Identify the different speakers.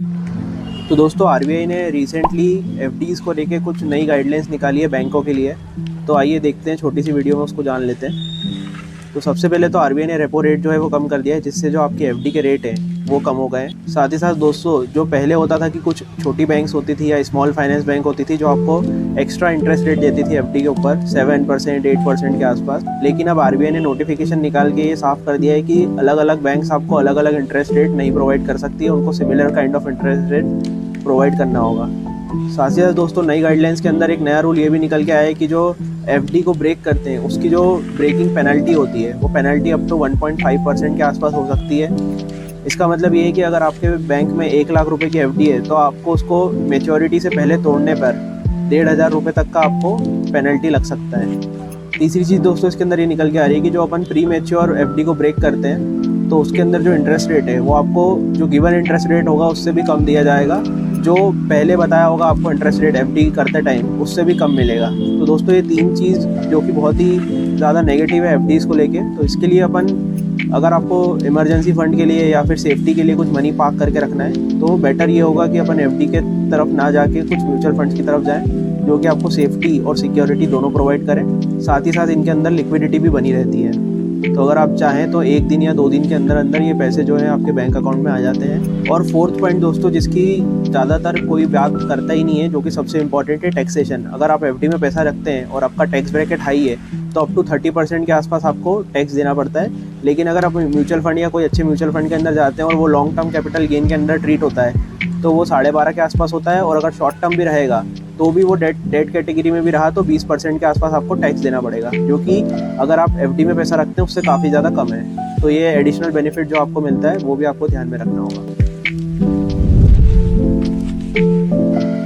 Speaker 1: तो दोस्तों आरबीआई ने रिसेंटली एफडीज़ को लेके कुछ नई गाइडलाइंस निकाली है बैंकों के लिए। तो आइए देखते हैं, छोटी सी वीडियो में उसको जान लेते हैं। तो सबसे पहले तो आरबीआई ने रेपो रेट जो है वो कम कर दिया है, जिससे जो आपकी एफडी के रेट हैं वो कम हो गए। साथ ही साथ दोस्तों, जो पहले होता था कि कुछ छोटी बैंक्स होती थी या स्मॉल फाइनेंस बैंक होती थी जो आपको एक्स्ट्रा इंटरेस्ट रेट देती थी एफडी के ऊपर 7% 8% के आसपास, लेकिन अब आरबीआई ने नोटिफिकेशन निकाल के ये साफ कर दिया है कि अलग अलग बैंक्स आपको अलग अलग इंटरेस्ट रेट नहीं प्रोवाइड कर सकती है, उनको similar kind of interest rate provide करना होगा। साथ ही साथ दोस्तों, नई गाइडलाइंस के अंदर एक नया रूल ये भी निकल के आया है कि जो एफडी को ब्रेक करते हैं उसकी जो ब्रेकिंग पेनल्टी होती है वो पेनल्टी अप टू 1.5% के आसपास हो सकती है। इसका मतलब ये है कि अगर आपके बैंक में 1 लाख रुपए की एफडी है तो आपको उसको मेच्योरिटी से पहले तोड़ने पर 1,500 रुपये तक का आपको पेनल्टी लग सकता है। तीसरी चीज़ दोस्तों इसके अंदर ये निकल के आ रही है कि जो अपन प्री मेच्योर एफडी को ब्रेक करते हैं तो उसके अंदर जो इंटरेस्ट रेट है वो आपको जो गिवन इंटरेस्ट रेट होगा उससे भी कम दिया जाएगा, जो पहले बताया होगा आपको इंटरेस्ट रेट एफडी करते टाइम उससे भी कम मिलेगा। तो दोस्तों ये तीन चीज़ जो कि बहुत ही ज़्यादा नेगेटिव है एफडीज़ को लेके, तो इसके लिए अपन अगर आपको इमरजेंसी फंड के लिए या फिर सेफ्टी के लिए कुछ मनी पार्क करके रखना है तो बेटर ये होगा कि अपन एफडी के तरफ ना जाके कुछ म्यूचुअल फंड्स की तरफ जाएं, जो कि आपको सेफ्टी और सिक्योरिटी दोनों प्रोवाइड करें। साथ ही साथ इनके अंदर लिक्विडिटी भी बनी रहती है। तो अगर आप चाहें तो 1 दिन या 2 दिन के अंदर अंदर ये पैसे जो है आपके बैंक अकाउंट में आ जाते हैं। और फोर्थ पॉइंट दोस्तों, जिसकी ज़्यादातर कोई बात करता ही नहीं है, जो कि सबसे इंपॉर्टेंट है, टैक्सेशन। अगर आप एफडी में पैसा रखते हैं और आपका टैक्स ब्रैकेट हाई है तो अप टू 30% के आसपास आपको टैक्स देना पड़ता है। लेकिन अगर आप म्यूचुअल फंड या कोई अच्छे म्यूचुअल फंड के अंदर जाते हैं और वो लॉन्ग टर्म कैपिटल गेन के अंदर ट्रीट होता है तो वो 12.5 के आसपास होता है, और अगर शॉर्ट टर्म भी रहेगा तो भी वो डेट कैटेगरी में भी रहा तो 20% के आसपास आपको टैक्स देना पड़ेगा, जो कि अगर आप एफडी में पैसा रखते हैं उससे काफ़ी ज़्यादा कम है। तो ये एडिशनल बेनिफिट जो आपको मिलता है वो भी आपको ध्यान में रखना होगा।